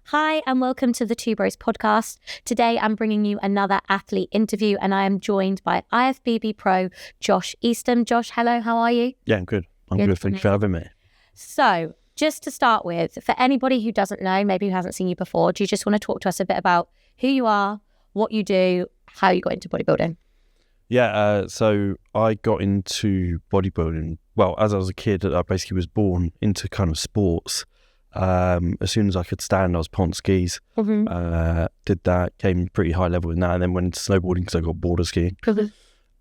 Hi and welcome to the Two Bros podcast. Today I'm bringing you another athlete interview and I am joined by Ifbb pro Josh Eastham. Josh, hello, how are you? Yeah, I'm good. I'm good. Thanks for having me. So just to start with, for anybody who doesn't know, maybe who hasn't seen you before, do you just want to talk to us a bit about who you are, what you do, how you got into bodybuilding? Yeah, so I got into bodybuilding. Well, as I was a kid, I basically was born into kind of sports. As soon as I could stand, I was put on skis. Did that, came pretty high level in that, and then went into snowboarding because I got bored of skiing.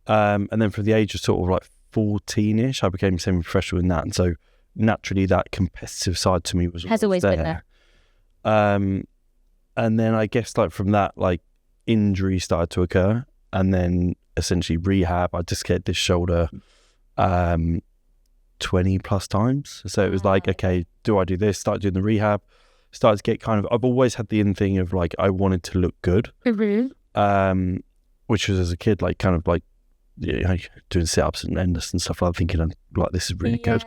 And then from the age of sort of like 14-ish, I became semi-professional in that. And so naturally that competitive side to me has always been there. And then I guess like from that, like injury started to occur, and then essentially rehab. I dislocated this shoulder 20 plus times. So it was like, okay, do I do this? Start doing the rehab. Started to get kind of, I've always had the in thing of like, I wanted to look good. Which was as a kid, like kind of like, yeah, doing sit-ups and endless and stuff. I'm thinking, like, this is really good.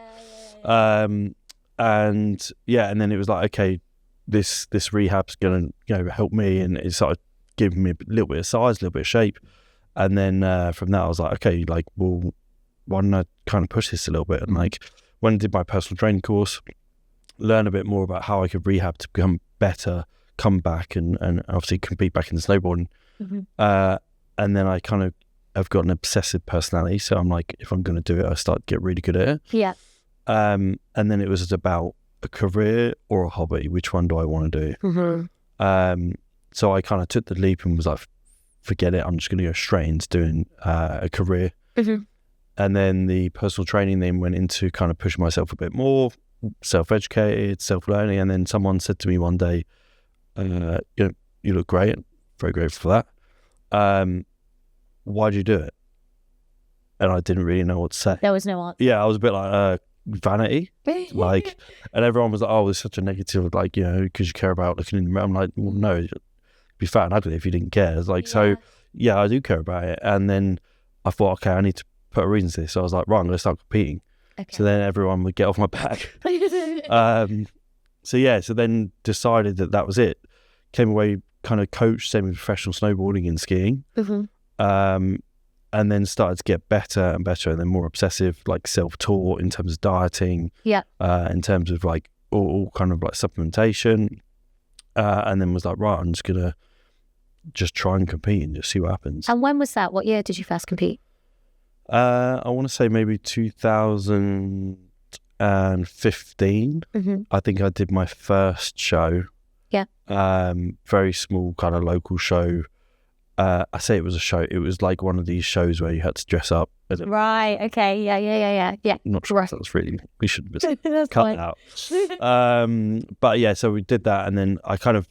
And then it was like, okay, this rehab's gonna help me, and it started giving me a little bit of size, a little bit of shape. And then from that I was like, okay, like, well, why don't I kind of push this a little bit? And like when I did my personal training course, learn a bit more about how I could rehab to become better, come back and obviously compete back in the snowboarding. And then I kind of have got an obsessive personality, so I'm like, if I'm going to do it, I start to get really good at it. And then it was about a career or a hobby. Which one do I want to do? So I kind of took the leap and was like, forget it, I'm just going to go straight into doing a career. And then the personal training then went into kind of pushing myself a bit more, self-educated, self-learning. And then someone said to me one day, you look great, very grateful for that. Why do you do it? And I didn't really know what to say. There was no answer. Yeah, I was a bit like, vanity. Like, and everyone was like, oh, there's such a negative, like, because you care about looking in the mirror. I'm like, well, no, you'd be fat and ugly if you didn't care. It's like, so yeah, I do care about it. And then I thought, okay, I need to put a reason to this. So I was like, right, I'm going to start competing. So then everyone would get off my back. So then decided that was it. Came away, kind of coached semi-professional snowboarding and skiing. And then started to get better and better, and then more obsessive, like self-taught in terms of dieting, in terms of like all kind of like supplementation, and then was like, right, I'm just gonna try and compete and just see what happens. And when was that? What year did you first compete? I want to say maybe 2015. I think I did my first show. Very small kind of local show. I say it was a show. It was like one of these shows where you had to dress up. Right. Okay. Yeah. Not sure if that's really, we should have cut it out. But yeah, so we did that, and then I kind of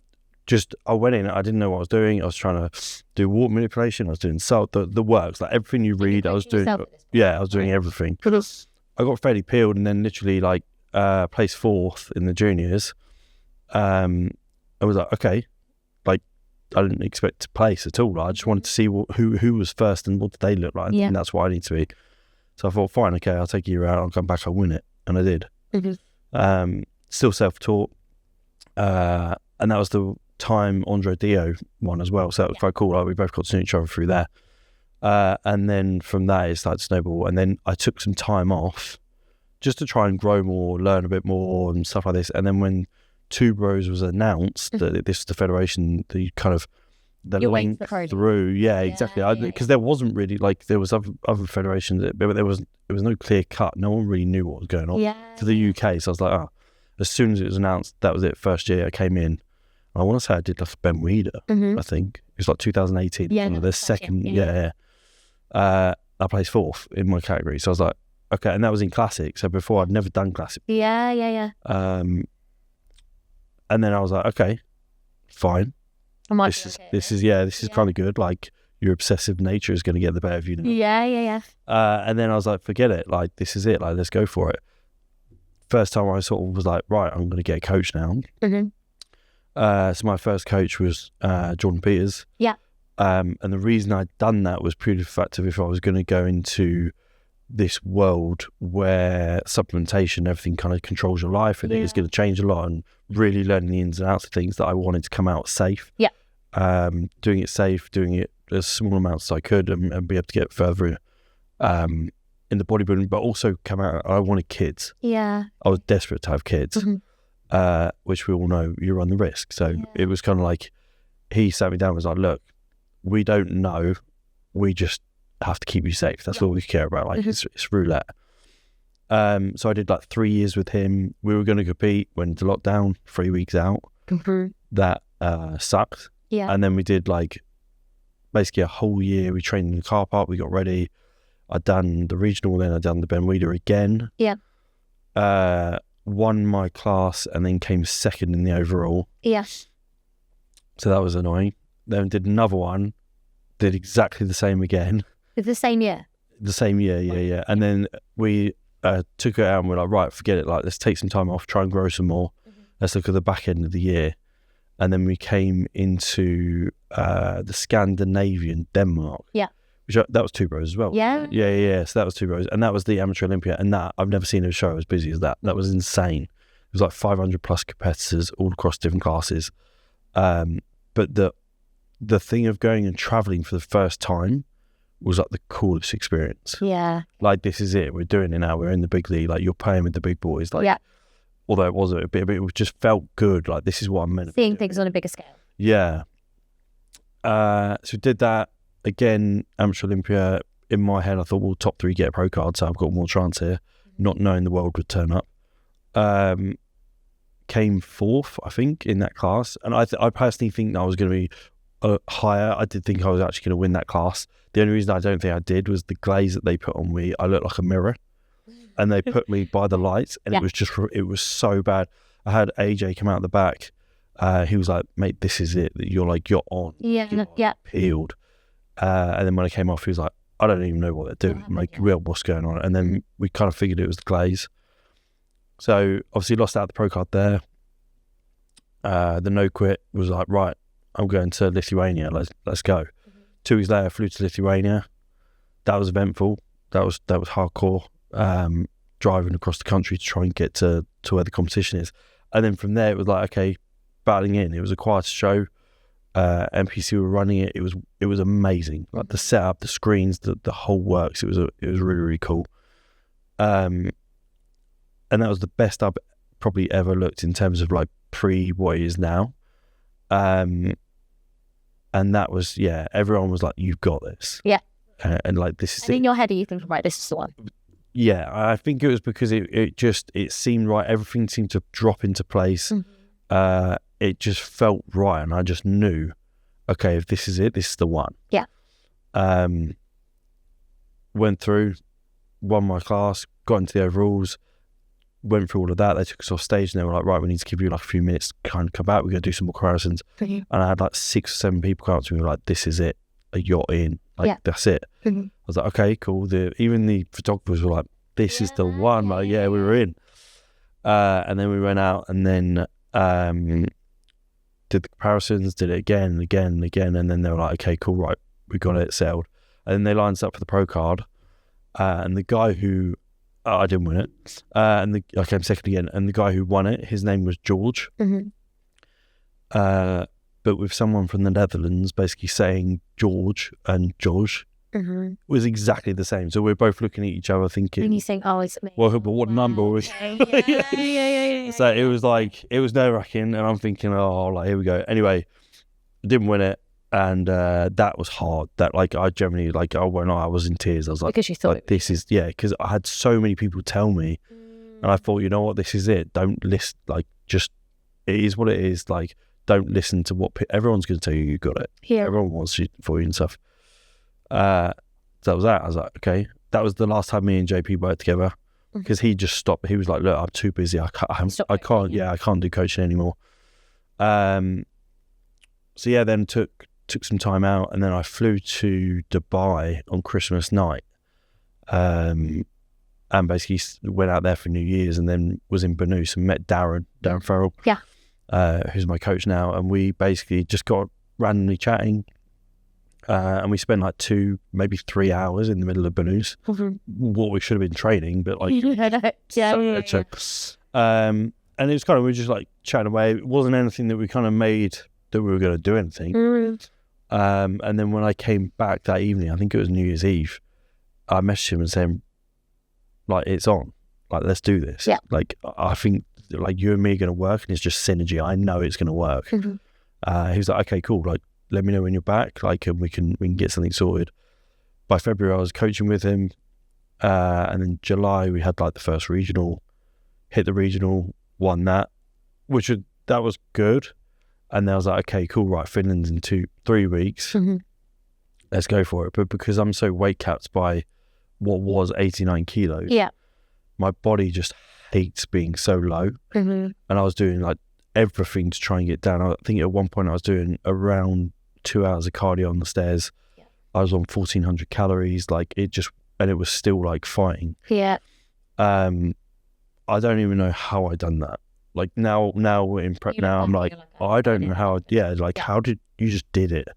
I went in. I didn't know what I was doing. I was trying to do water manipulation. I was doing the works, like everything you read. I was doing. Yeah, I was doing everything. I got fairly peeled, and then literally like placed fourth in the juniors. I was like, okay, like, I didn't expect to place at all. I just wanted to see who was first and what did they look like, and that's what I need to be. So I thought, fine, okay, I'll take a year out, I'll come back, I'll win it, and I did. Still self-taught, and that was the time Andre Dio won as well, so that was quite cool. Like, we both got to know each other through that, and then from that it started to snowball. And then I took some time off just to try and grow more, learn a bit more and stuff like this. And then when Two Bros was announced, that this is the federation, the kind of the link through, exactly. Because there wasn't really, like, there was other federations, but there was no clear cut. No one really knew what was going on for the UK. So I was like, as soon as it was announced, that was it. First year I came in, I want to say I did like a Ben Weeder. I think it was like 2018. The second, I placed fourth in my category. So I was like, okay, and that was in classic. So before I'd never done classic. And then I was like, okay, fine. This is kind of good. Like, your obsessive nature is going to get the better of you now. And then I was like, forget it. Like, this is it. Like, let's go for it. First time I sort of was like, right, I'm going to get a coach now. So my first coach was Jordan Peters. And the reason I'd done that was purely the fact of if I was going to go into this world where supplementation, everything kind of controls your life, and it is going to change a lot, and really learning the ins and outs of things, that I wanted to come out safe. Yeah. Doing it safe, doing it as small amounts as I could, and be able to get further in the bodybuilding, but also come out. I wanted kids. Yeah. I was desperate to have kids, which we all know you run the risk. So it was kind of like, he sat me down and was like, look, we don't know. We just have to keep you safe. That's all we care about. Like it's roulette. So I did like 3 years with him. We were going to compete, went into lockdown, 3 weeks out. That sucked. Yeah. And then we did like basically a whole year. We trained in the car park. We got ready. I'd done the regional, then I'd done the Ben Weider again. Yeah. Won my class and then came second in the overall. Yeah. So that was annoying. Then did another one, did exactly the same again. The same year? The same year, yeah. And then we took it out and we're like, right, forget it. Like, let's take some time off, try and grow some more. Let's look at the back end of the year. And then we came into the Scandinavian, Denmark. Yeah. That was Two Bros as well. Yeah. Yeah. So that was Two Bros. And that was the Amateur Olympia. And that, I've never seen a show as busy as that. That was insane. It was like 500 plus competitors all across different classes. But the thing of going and traveling for the first time was like the coolest experience. Yeah. Like, this is it. We're doing it now. We're in the big league. Like, you're playing with the big boys. Like, although it was a bit, it just felt good. Like, this is what I'm meant to be seeing things on a bigger scale. Yeah. So we did that again. Amateur Olympia. In my head, I thought, well, top 3 get a pro card, so I've got more chance here. Not knowing the world would turn up. Came 4th, I think, in that class, and I personally think that I was going to be higher. I did think I was actually going to win that class. The only reason I don't think I did was the glaze that they put on me. I looked like a mirror, and they put me by the lights, and it was so bad. I had AJ come out the back. He was like, mate, this is it. You're on. Yeah. Peeled. And then when I came off, he was like, I don't even know what they're doing. I'm like, what's going on? And then we kind of figured it was the glaze. So obviously lost out the pro card there. The no quit was like, right, I'm going to Lithuania. Let's go. 2 weeks later, I flew to Lithuania. That was eventful. That was hardcore. Driving across the country to try and get to where the competition is. And then from there, it was like, okay, battling in. It was a quieter show. NPC were running it. It was amazing. Like the setup, the screens, the whole works. It was really, really cool. And that was the best I've probably ever looked in terms of like pre what it is now. And that was, everyone was like, you've got this. Yeah. And like, this is in your head, are you thinking, right, this is the one? Yeah, I think it was because it seemed right. Everything seemed to drop into place. It just felt right. And I just knew, okay, if this is it, this is the one. Yeah. Went through, won my class, got into the overalls, went through all of that. They took us off stage and they were like, right, we need to give you like a few minutes to kind of come back. We're going to do some more comparisons. And I had like 6 or 7 people come up to me like, this is it. You're in. Like, that's it. I was like, okay, cool. Even the photographers were like, this is the one. Like, we were in. And then we went out and then did the comparisons, did it again and again and again. And then they were like, okay, cool, right, we got it settled. And then they lined us up for the pro card. And the guy who, I didn't win it. I came second again. And the guy who won it, his name was George. But with someone from the Netherlands basically saying George and Josh was exactly the same. So we're both looking at each other thinking... And you think, oh, it's me. Well, but what number was... Yeah. So it was like, it was nerve-wracking, and I'm thinking, oh, like, here we go. Anyway, didn't win it, and that was hard. That, like, I generally, like, I was in tears. I was like... Because you thought... Like, this is... Yeah, because I had so many people tell me, and I thought, you know what, this is it. Don't listen, like, just... It is what it is, like... Don't listen to what everyone's going to tell you. You got it. Yeah. Everyone wants you for you and stuff. So that was that. I was like, okay. That was the last time me and JP worked together because he just stopped. He was like, look, I'm too busy. I can't do coaching anymore. So yeah, then took some time out, and then I flew to Dubai on Christmas night, and basically went out there for New Year's, and then was in Banus and met Darren Farrell. Yeah. Who's my coach now, and we basically just got randomly chatting, And we spent like 2, maybe 3 hours in the middle of Burnous. What we should have been training, but like... And it was kind of, we were just like chatting away. It wasn't anything that we kind of made that we were going to do anything. And then when I came back that evening, I think it was New Year's Eve, I messaged him and saying, like, it's on. Like, let's do this. Yeah. Like, I think, like, you and me are going to work, and it's just synergy. I know it's going to work. He was like, okay, cool. Like, let me know when you're back. Like, and we can get something sorted. By February, I was coaching with him. And in July, we had, like, the first regional, hit the regional, won that, that was good. And then I was like, okay, cool, right, Finland's in 2-3 weeks. Let's go for it. But because I'm so weight capped by what was 89 kilos, my body just hates being so low. And I was doing like everything to try and get down. I think at one point I was doing around 2 hours of cardio on the stairs. I was on 1,400 calories, like it was still like fighting. I don't even know how I done that. Like now we're in prep now. I'm like, I don't know how. How did you just did it?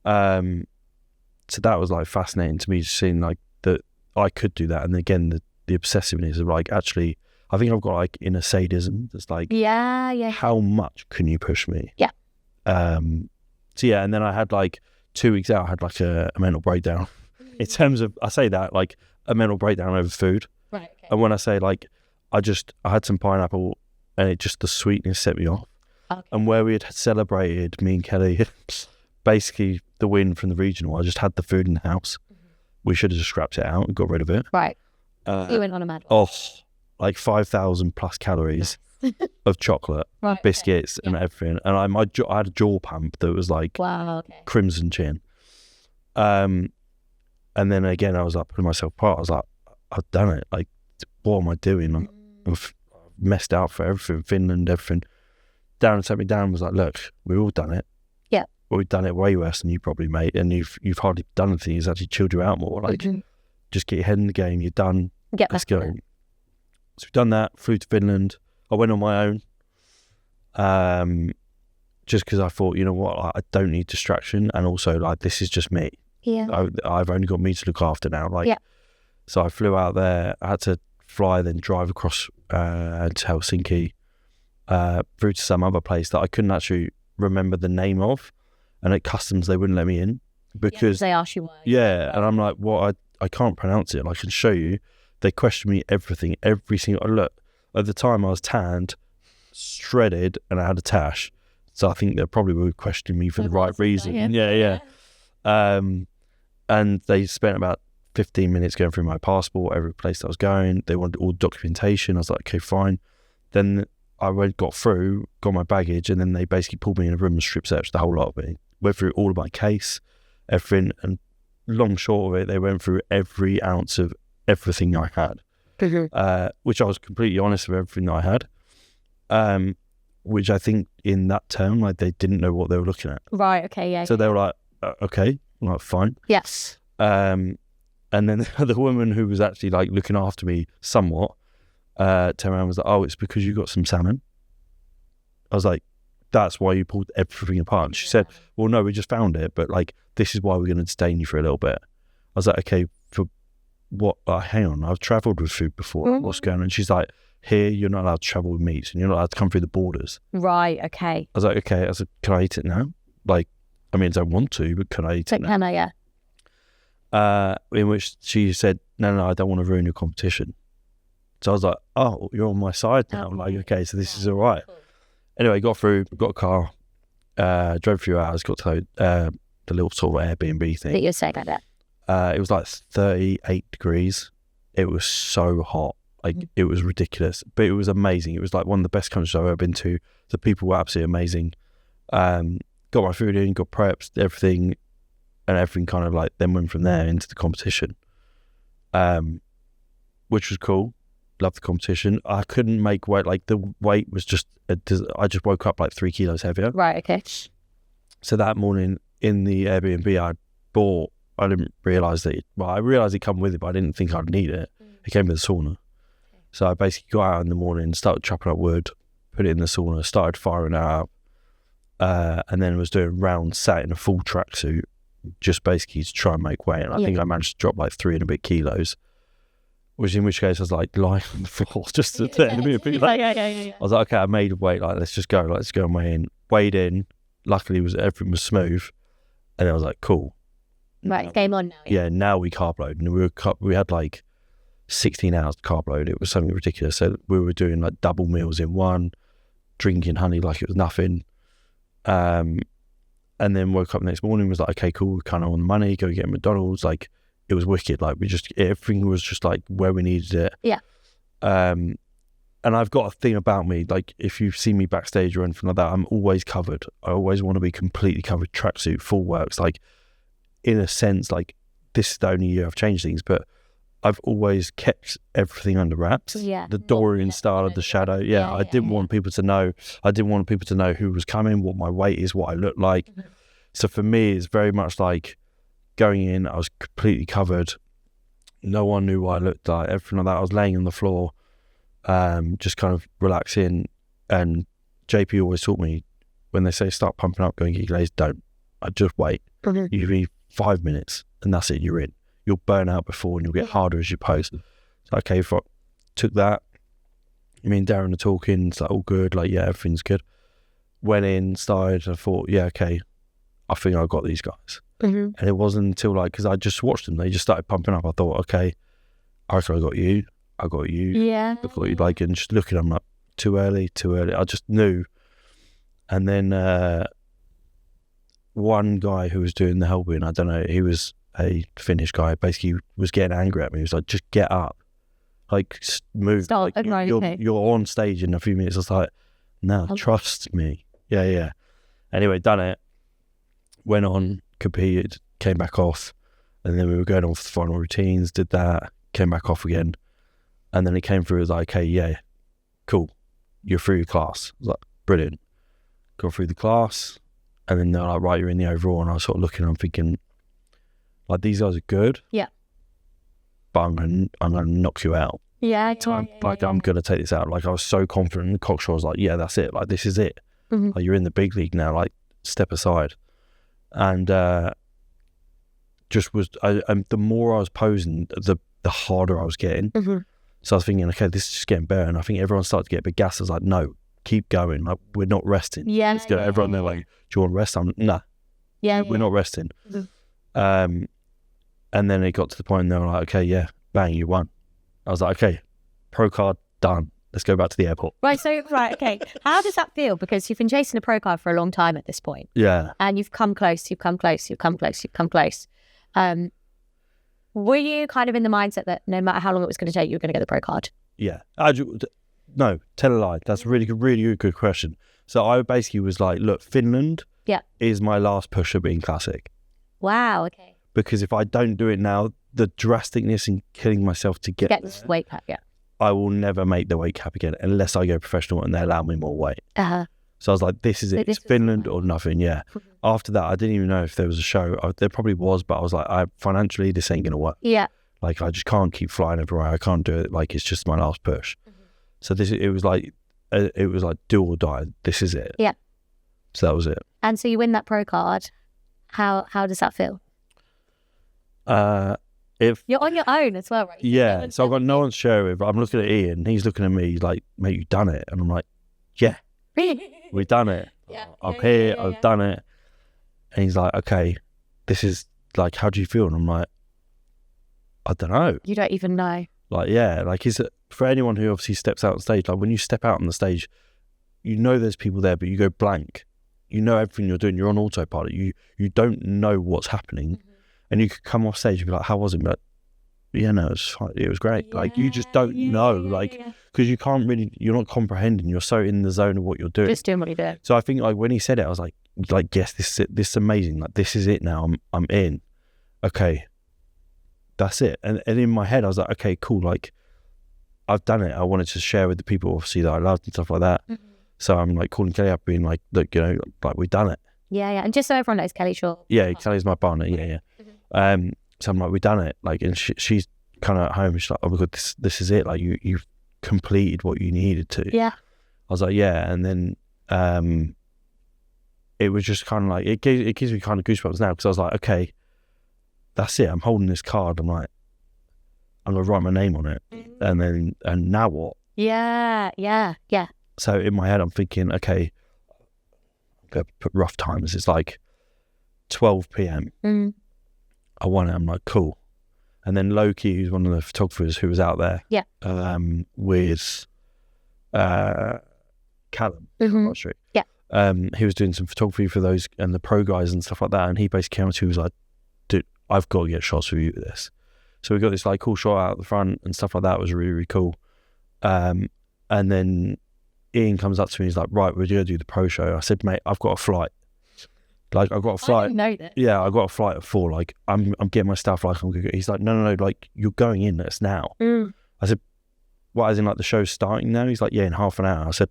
So that was like fascinating to me, just seeing like that I could do that. And again, the obsessiveness of like, actually, I think I've got like inner sadism. That's like, how much can you push me? And then I had like 2 weeks out, I had like a mental breakdown. In terms of, I say that like a mental breakdown over food. Right. Okay. And when I say like, I had some pineapple, and the sweetness set me off. Okay. And where we had celebrated, me and Kelly, basically the win from the regional, I just had the food in the house. We should have just scrapped it out and got rid of it. Right. You went on a mad one. Like 5,000 plus calories of chocolate, biscuits and everything. And I had a jaw pump that was like crimson chin. And then again, I was like putting myself apart. I was like, I've done it. Like, what am I doing? I've messed out for everything, Finland, everything. Darren sat me down and was like, look, we've all done it. Well, we've done it way worse than you probably, mate. And you've hardly done anything. It's actually chilled you out more. Like, just get your head in the game. You're done. Let's go. So we've done that. Flew to Finland. I went on my own. Just because I thought, you know what, I don't need distraction. And also, like, this is just me. I've only got me to look after now. Like, so I flew out there. I had to fly, then drive across to Helsinki, through to some other place that I couldn't actually remember the name of. And at customs, they wouldn't let me in because they asked you why. And I'm like, well, I can't pronounce it. I can show you. They question me everything, every single look. At the time, I was tanned, shredded, and I had a tash. So I think they probably were questioning me for the right reason. And they spent about 15 minutes going through my passport, every place that I was going. They wanted all documentation. I was like, okay, fine. Then I got through, got my baggage, and then they basically pulled me in a room and strip searched the whole lot of me. Went through all of my case, everything, and long short of it, they went through every ounce of everything I had, which I was completely honest with everything that I had, which I think in that term, like, they didn't know what they were looking at. Right, okay, So they were like, okay, I'm like, fine. Yes. And then the woman who was actually like looking after me somewhat, turned around and was like, oh, it's because you got some salmon. I was like, that's why you pulled everything apart. And she said, well, no, we just found it, but like, this is why we're going to detain you for a little bit. I was like, okay, for what? Hang on, I've travelled with food before. What's going on? And she's like, here, you're not allowed to travel with meats and you're not allowed to come through the borders. Right, okay. I was like, okay. I said, can I eat it now? Like, I mean, I don't want to, but can I eat it now? Can I, yeah. In which she said, no, I don't want to ruin your competition. So I was like, oh, you're on my side now. I'm like, okay, so this is all right. Cool. Anyway, got through, got a car, drove a few hours, got to the little sort of Airbnb thing. That you're saying like that. It was like 38 degrees. It was so hot. Like, it was ridiculous, but it was amazing. It was like one of the best countries I've ever been to. The people were absolutely amazing. Got my food in, got preps, everything, and everything kind of like then went from there into the competition, which was cool. Loved the competition. I couldn't make weight. Like, the weight was just, I just woke up like 3 kilos heavier. Right, okay. So that morning in the Airbnb I didn't realise that, I realised it come with it, but I didn't think I'd need it. It came with a sauna. So I basically got out in the morning, started chopping up wood, put it in the sauna, started firing it up, and then was doing rounds, sat in a full tracksuit just basically to try and make weight. And I think I managed to drop like 3 and a bit kilos, which in which case I was like lying on the floor just to tell me. I was like, okay, I made weight, like let's just go, let's go and weigh in. Weighed in, luckily everything was smooth, and I was like, cool. Right, game on now. Yeah, now we carb load, and we had like 16 hours carb load. It was something ridiculous. So we were doing like double meals in one, drinking honey like it was nothing. And then woke up the next morning, was like, okay, cool, we're kind of on the money, go get McDonald's. Like, it was wicked. Like, everything was just like where we needed it. Yeah. And I've got a thing about me, like if you see me backstage or anything like that, I'm always covered. I always want to be completely covered, tracksuit, full works. Like, in a sense, like this is the only year I've changed things, but I've always kept everything under wraps. Yeah. The Dorian style of the shadow. Yeah, I didn't want people to know. I didn't want people to know who was coming, what my weight is, what I look like. Mm-hmm. So for me, it's very much like going in, I was completely covered. No one knew what I looked like, everything like that. I was laying on the floor, just kind of relaxing. And JP always taught me, when they say start pumping up, going get glazed, don't. I just wait. Mm-hmm. You need 5 minutes and that's it, you're in. You'll burn out before and you'll get harder as you post. So, okay, if I took that, me and Darren are talking, it's like all good, like, yeah, everything's good. Went in, started, I thought, yeah, okay, I think I got these guys. Mm-hmm. And it wasn't until like, because I just watched them, they just started pumping up. I thought, okay, I reckon I got you. Yeah. I got you, like, and just looking, I'm like, too early. I just knew. And then one guy who was doing the helping, I don't know, he was a Finnish guy, basically was getting angry at me. He was like, just get up, like move. Stop. Like, you're on stage in a few minutes. I was like, no, trust me. Yeah. Anyway, done it. Went on, competed, came back off, and then we were going on for the final routines, did that, came back off again. And then it came through, it was like, okay, yeah, cool, you're through your class. I was like, brilliant. Got through the class, and then they're like, right, you're in the overall. And I was sort of looking, I'm thinking, like, these guys are good. Yeah. But I'm gonna knock you out. Yeah. I'm gonna take this out. Like, I was so confident. And Cockshaw was like, yeah, that's it. Like, this is it. Mm-hmm. Like, you're in the big league now. Like, step aside. And just was, and the more I was posing, the harder I was getting. Mm-hmm. So I was thinking, okay, this is just getting better. And I think everyone started to get a bit gassed. I was like, no, keep going. Like, we're not resting. Yeah. Let's go. Everyone, they're like, do you want to rest? I'm nah. Yeah. We're not resting. Mm-hmm. And then it got to the point they were like, okay, yeah, bang, you won. I was like, okay, pro card, done. Let's go back to the airport. Right, okay. How does that feel? Because you've been chasing a pro card for a long time at this point. Yeah. And you've come close. Were you kind of in the mindset that no matter how long it was going to take, you were going to get the pro card? Yeah. No, tell a lie. That's a really good question. So I basically was like, look, Finland is my last push at being classic. Wow, okay. Because if I don't do it now, the drasticness in killing myself to get this weight cap, I will never make the weight cap again unless I go professional and they allow me more weight. Uh-huh. So I was like, this is it. It's Finland or nothing, yeah. After that, I didn't even know if there was a show. There probably was, but I was like, financially, this ain't going to work. Yeah. Like, I just can't keep flying everywhere. I can't do it. Like, it's just my last push. Mm-hmm. So it was like do or die. This is it. Yeah. So that was it. And so you win that pro card. How does that feel? If you're on your own as well, right? Yeah, so I've got no one to share with. I'm looking at Ian, he's looking at me like, mate, you've done it. And I'm like, yeah, we've done it. I'm here, I've done it. And he's like, okay, this is like, how do you feel? And I'm like, I don't know. You don't even know. Like, yeah, like, is it for anyone who obviously steps out on stage, like when you step out on the stage, you know there's people there, but you go blank. You know everything you're doing, you're on autopilot. You don't know what's happening. Mm-hmm. And you could come off stage and be like, how was it? But yeah, no, it was great. Yeah, like, you just don't know, like, because you can't really, you're not comprehending. You're so in the zone of what you're doing. Just doing what you do. So I think, like, when he said it, I was like, yes, this is it. This is amazing. Like, this is it now. I'm in. Okay, that's it. And in my head, I was like, okay, cool. Like, I've done it. I wanted to share with the people, obviously, that I loved and stuff like that. Mm-hmm. So I'm like calling Kelly up, being like, look, you know, like, we've done it. Yeah. And just so everyone knows, Kelly Shaw. Yeah, Kelly's my partner. Yeah. Mm-hmm. So I'm like, we've done it. Like, and she's kind of at home. She's like, oh my God, this is it. Like, you've completed what you needed to. Yeah. I was like, yeah. And then it was just kind of like, it gives me kind of goosebumps now, because I was like, okay, that's it. I'm holding this card. I'm like, I'm going to write my name on it. And now what? Yeah. So in my head, I'm thinking, okay, I'm going to put rough times. It's like 12 p.m. I won it. I'm like, cool. And then Loki, who's one of the photographers who was out there with Callum, Street. Yeah. He was doing some photography for those and the pro guys and stuff like that. And he basically came to me, was like, dude, I've got to get shots of you with this. So we got this like cool shot out the front and stuff like that. It was really, really cool. And then Ian comes up to me, he's like, right, we're going to do the pro show. I said, mate, I've got a flight. Like, I've got a flight. I didn't know that. Yeah, I got a flight at 4. Like, I'm getting my stuff. Like, I'm good. He's like, no. Like, you're going in. That's now. I said, what? As in, like, the show's starting now? He's like, yeah, in half an hour. I said,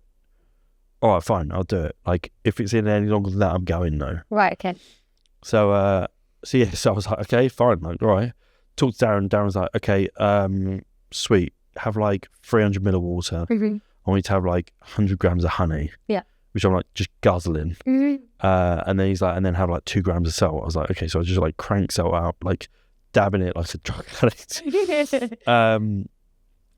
all right, fine, I'll do it. Like, if it's in any longer than that, I'm going though. Right. Okay. So I was like, okay, fine. Like, all right. Talked to Darren. Darren was like, okay, sweet. Have like 300 ml of water. I want you to have like 100 grams of honey. Yeah. Which I'm like just guzzling. And then he's like, and then have like 2 grams of salt. I was like, okay, so I just like crank salt out, like dabbing it like a drug addict.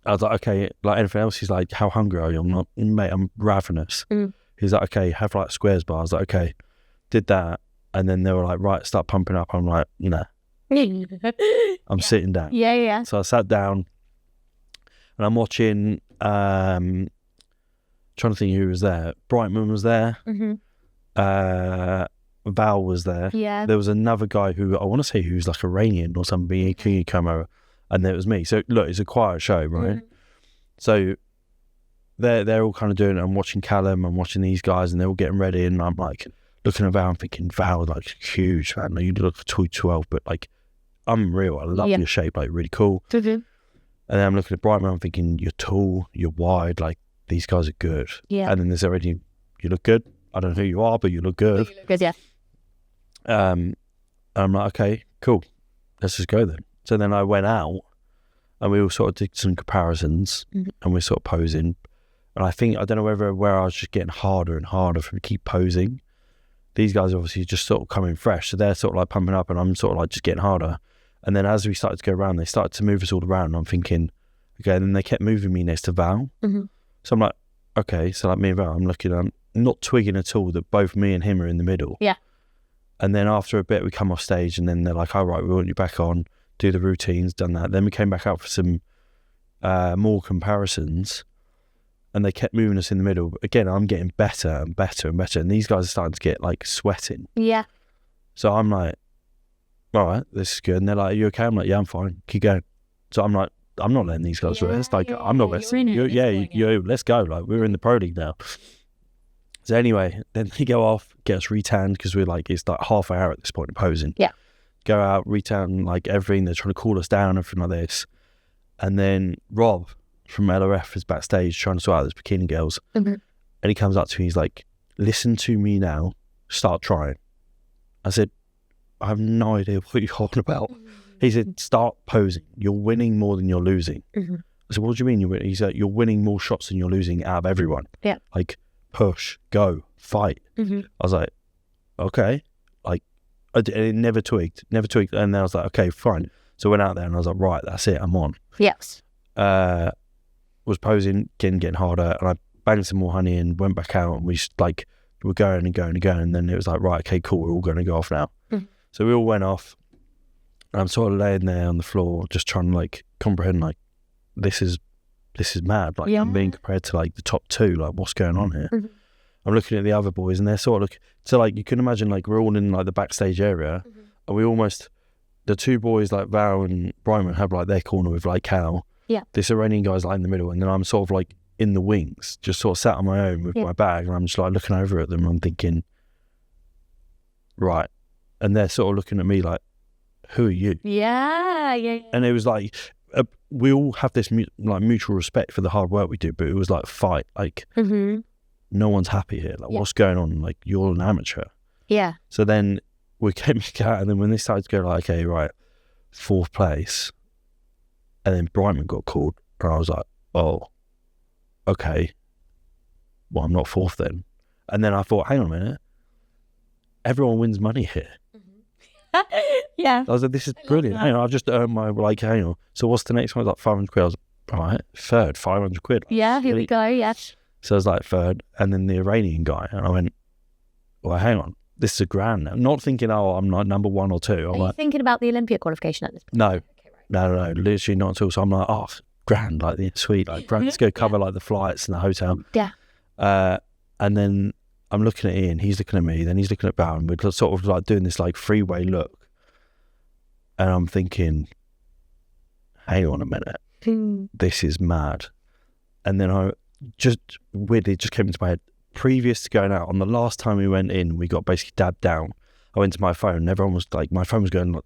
I was like, okay, like anything else? He's like, how hungry are you? I'm like, mate, I'm ravenous. He's like, okay, have like squares bar. I was like, okay, did that. And then they were like, right, start pumping up. I'm like, I'm sitting down. Yeah. So I sat down and I'm watching, trying to think who was there. Brightman was there. Val was there. Yeah. There was another guy who I want to say who's like Iranian or something. He came over, and then it was me. So look, it's a quiet show, right? So they're all kind of doing it. I'm watching Callum. I'm watching these guys, and they're all getting ready. And I'm like looking at Val. I'm thinking, Val, like huge, man. Like, you look 212, but like unreal. I love your shape, like really cool. And then I'm looking at Brightman. I'm thinking, you're tall, you're wide. Like these guys are good. Yeah. And then there's already, you look good. I don't know who you are, but you look good. Yeah. And I'm like, okay, cool. Let's just go then. So then I went out and we all sort of did some comparisons and we're sort of posing. And I don't know where I was just getting harder and harder for me to keep posing. These guys obviously just sort of coming fresh. So they're sort of like pumping up and I'm sort of like just getting harder. And then as we started to go around, they started to move us all around. And I'm thinking, okay, and then they kept moving me next to Val. So I'm like, okay, so like me and Val, I'm looking, I'm not twigging at all that both me and him are in the middle. Yeah. And then after a bit, we come off stage and then they're like, all right, we want you back on, do the routines, done that. Then we came back out for some more comparisons and they kept moving us in the middle. Again, I'm getting better and better and better. And these guys are starting to get like sweating. Yeah. So I'm like, all right, this is good. And they're like, are you okay? I'm like, yeah, I'm fine. Keep going. So I'm like, I'm not letting these guys rest. Like, I'm not resting. Let's go. Like, we're in the pro league now. So anyway, then they go off, get us retanned because we're like, it's like half an hour at this point of posing. Yeah. Go out, retan like everything. They're trying to cool us down, everything like this. And then Rob from LRF is backstage trying to sort out this bikini girls. And he comes up to me, he's like, listen to me now, start trying. I said, I have no idea what you're talking about. He said, start posing. You're winning more than you're losing. I said, what do you mean you're winning? He said, you're winning more shots than you're losing out of everyone. Yeah. Like, push, go, fight. I was like, okay. Like, it never twigged. And then I was like, okay, fine. So I went out there and I was like, right, that's it, I'm on. Yes. Was posing, getting harder, and I banged some more honey and went back out and we just like, we're going and going and going. And then it was like, right, okay, cool, we're all going to go off now. So we all went off. And I'm sort of laying there on the floor, just trying to like comprehend, like, this is mad. Like, I'm being compared to like the top 2. Like, what's going on here? I'm looking at the other boys, and they're sort of so like you can imagine, like we're all in like the backstage area, and we almost the 2 boys like Val and Brian have like their corner with like Cal. Yeah. This Iranian guy's like in the middle, and then I'm sort of like in the wings, just sort of sat on my own with my bag, and I'm just like looking over at them. And I'm thinking, right, and they're sort of looking at me like, who are you? Yeah. And it was like, we all have this like mutual respect for the hard work we do, but it was like fight. Like, no one's happy here. Like, what's going on? Like, you're an amateur. Yeah. So then we came back out, and then when they started to go like, okay, right, 4th place, and then Brightman got called, and I was like, oh, okay, well, I'm not 4th then. And then I thought, hang on a minute, everyone wins money here. Yeah. I was like, this is brilliant. Hang on, I've just earned my, like, hang on. So what's the next one? I was like, 500 quid. I was like, all right, third, 500 quid. Yeah, here we go, yeah. So I was like, third. And then the Iranian guy. And I went, well, hang on. This is $1,000 now. Not thinking, oh, I'm like number 1 or 2. I'm Are like, you thinking about the Olympia qualification at this point? no. No, literally not at all. So I'm like, oh, grand, like, sweet, like, grand. Let's go cover like the flights and the hotel. Yeah. And then I'm looking at Ian, he's looking at me, then he's looking at Val, and we're sort of like doing this like freeway look. And I'm thinking, hang on a minute, this is mad. And then I just weirdly just came into my head, previous to going out, on the last time we went in, we got basically dabbed down. I went to my phone and everyone was like, my phone was going like,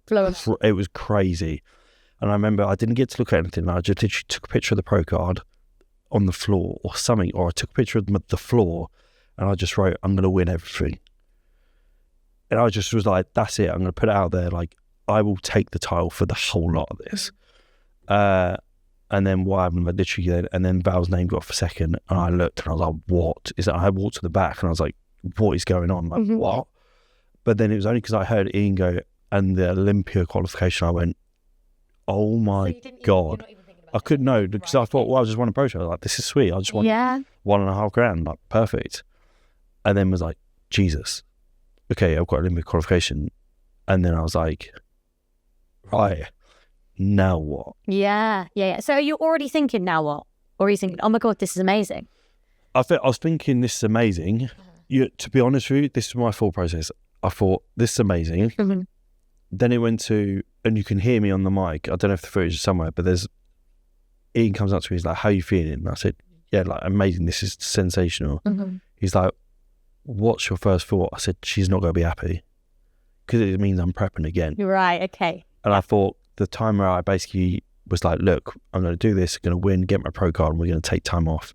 it was crazy. And I remember I didn't get to look at anything. I just literally took a picture of the pro card on the floor or something, or I took a picture of the floor and I just wrote, I'm going to win everything. And I just was like, that's it. I'm going to put it out there. Like, I will take the title for the whole lot of this. And then what happened, like, literally, and then Val's name got off for second, and I looked and I was like, what is that? I walked to the back and I was like, what is going on? Like, what? But then it was only because I heard Ian go, and the Olympia qualification, I went, oh my God. I couldn't know, because I thought, well, I just won a pro show. I was like, this is sweet. I just won $1.5 grand, like, perfect. And then was like, Jesus, okay, I've got Olympia qualification. And then I was like, right, now what? Yeah. So are you already thinking, now what? Or are you thinking, oh my God, this is amazing? I was thinking, this is amazing. To be honest with you, this is my thought process. I thought, this is amazing. Then it went to, and you can hear me on the mic. I don't know if the footage is somewhere, but Ian comes up to me, he's like, how are you feeling? And I said, yeah, like, amazing. This is sensational. He's like, what's your first thought? I said, she's not going to be happy, because it means I'm prepping again. Right, okay. And I thought, the time where I basically was like, look, I'm going to do this, I'm going to win, get my pro card, and we're going to take time off,